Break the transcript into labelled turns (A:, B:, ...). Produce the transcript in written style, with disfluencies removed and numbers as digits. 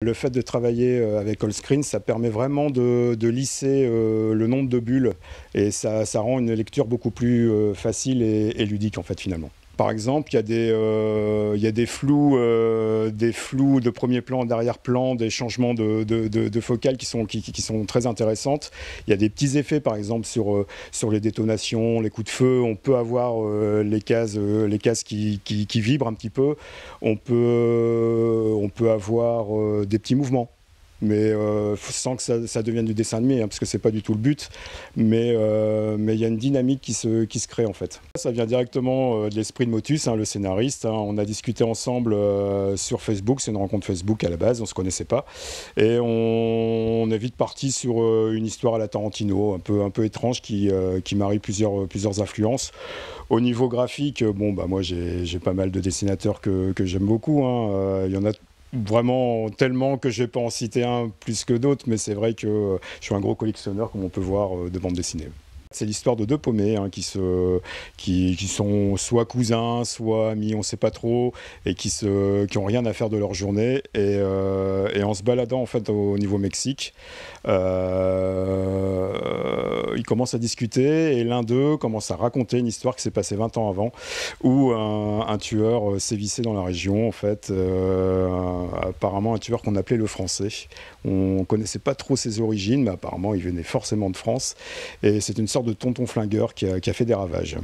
A: Le fait de travailler avec Allscreen, ça permet vraiment de lisser le nombre de bulles et ça rend une lecture beaucoup plus facile et ludique en fait finalement. Par exemple, il y a des flous de premier plan, d'arrière-plan, des changements de focale qui sont très intéressantes. Il y a des petits effets, par exemple, sur les détonations, les coups de feu. On peut avoir les cases qui vibrent un petit peu. On peut avoir des petits mouvements. Mais sans que ça devienne du dessin animé, hein, parce que c'est pas du tout le but. Mais il y a une dynamique qui se crée en fait. Ça vient directement de l'esprit de Motus, hein, le scénariste. Hein. On a discuté ensemble sur Facebook, c'est une rencontre Facebook à la base, on se connaissait pas. Et on est vite parti sur une histoire à la Tarantino, un peu étrange, qui marie plusieurs influences. Au niveau graphique, moi j'ai pas mal de dessinateurs que j'aime beaucoup. Hein. Il y en a vraiment tellement que je ne vais pas en citer un plus que d'autres, mais c'est vrai que je suis un gros collectionneur, comme on peut voir, de bandes dessinées. C'est l'histoire de deux paumés hein, qui sont soit cousins, soit amis, on ne sait pas trop, et qui ont rien à faire de leur journée. Et en se baladant en fait au niveau Mexique, ils commencent à discuter et l'un d'eux commence à raconter une histoire qui s'est passée 20 ans avant, où un tueur sévissait dans la région, en fait, apparemment un tueur qu'on appelait le Français. On ne connaissait pas trop ses origines, mais apparemment il venait forcément de France, et c'est une sorte de tonton flingueur qui a fait des ravages.